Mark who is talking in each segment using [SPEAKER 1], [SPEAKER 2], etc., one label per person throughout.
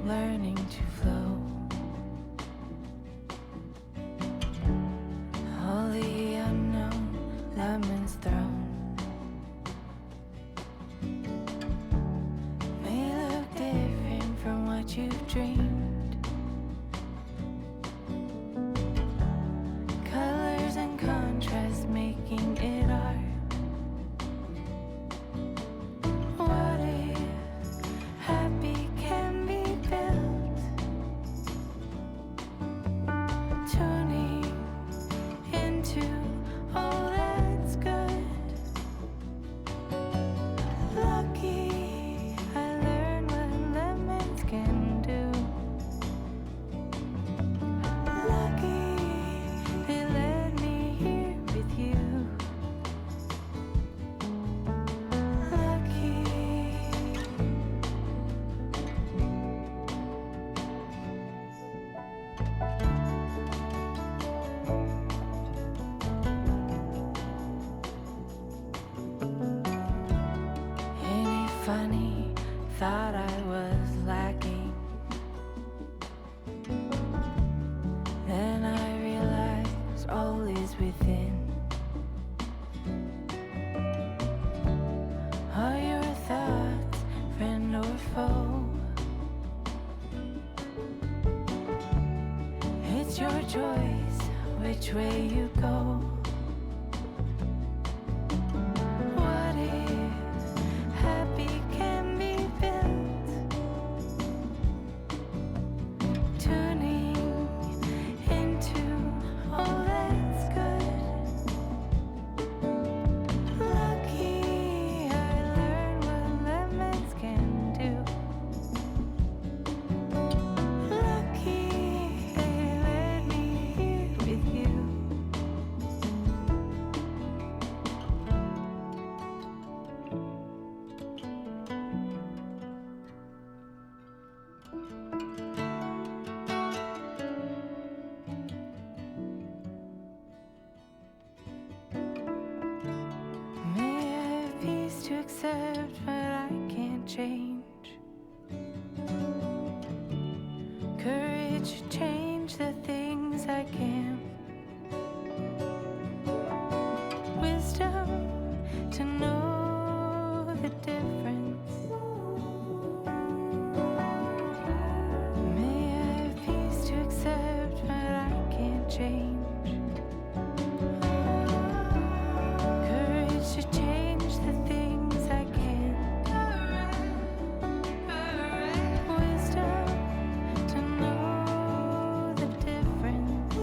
[SPEAKER 1] learning to flow. All the unknown lemons thrown may look different from what you've dreamed. Colors and contrast making it art. What if happy can be built? Tuning into all that's good. Lucky I learned what lemons can do. Lucky they let me here with you. Lucky. Ain't it funny? Thought I was lacking. Then I realized all is within. Are your thoughts friend or foe? It's your choice which way you go. What if happy can be built? Tuning into all that's good. Lucky I learned what lemons can do. Lucky they let me here with you. May I have peace to accept what I can't change. Courage to change the things I can. Wisdom to know the difference. May I have peace to accept what I can't change. Courage to change the things I can. Wisdom to know the difference.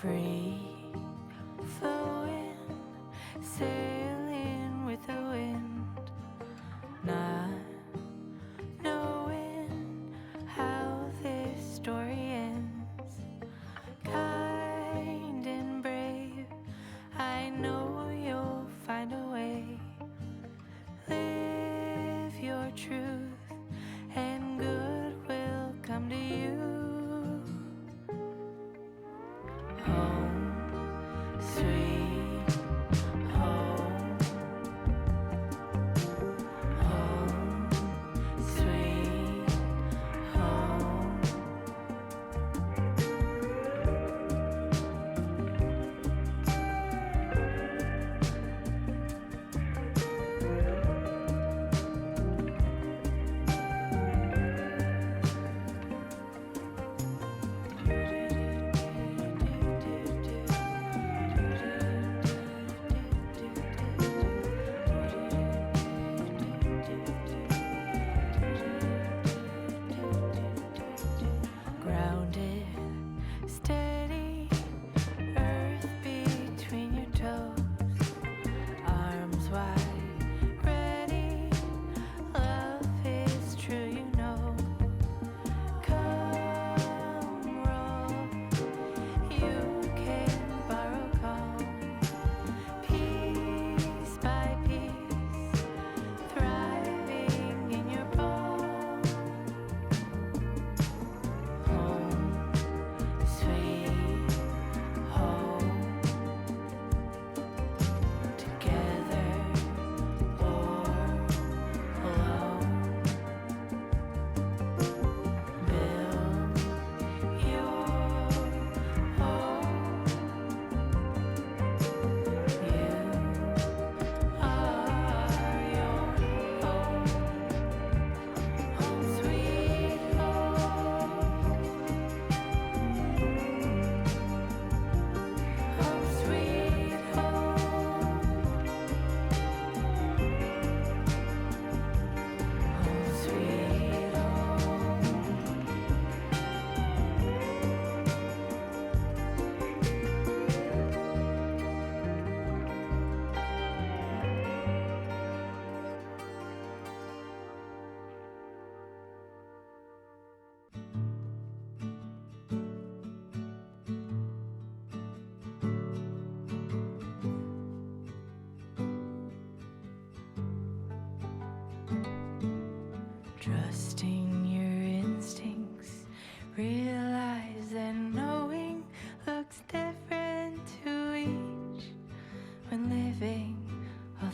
[SPEAKER 1] Free flowing, sailing with the wind, not knowing how this story ends. Kind and brave, I know you'll find a way. Live your truth, and good will come to you. Home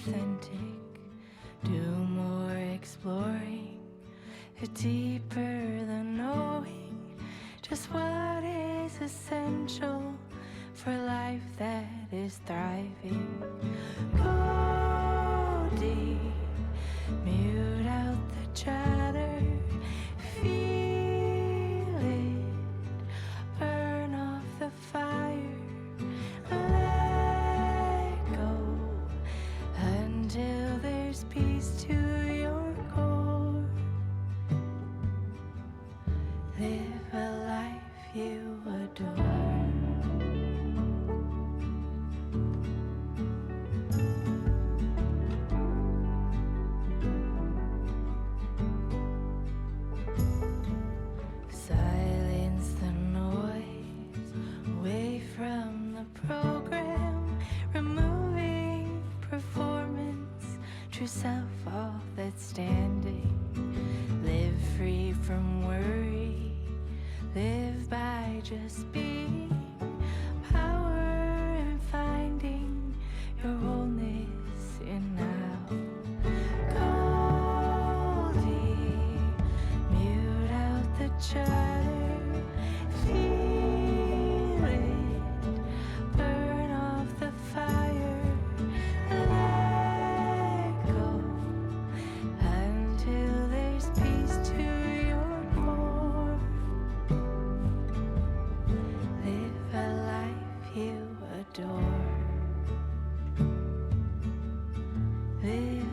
[SPEAKER 1] authentic. Do more exploring, deeper than knowing just what is essential for life that is thriving. Go deep, mute out the chatter, feel it, burn off the fire, let go until there's peace to your core. Live a life you adore. Silence the noise, away from the program, removing performance, true self, all that's standing. Live free from worry, live by just being. Power in finding your wholeness in now. Goldie, mute out the chatter, feel it, burn off the fire, let go until there's peace to your core. Live a life you adore. Live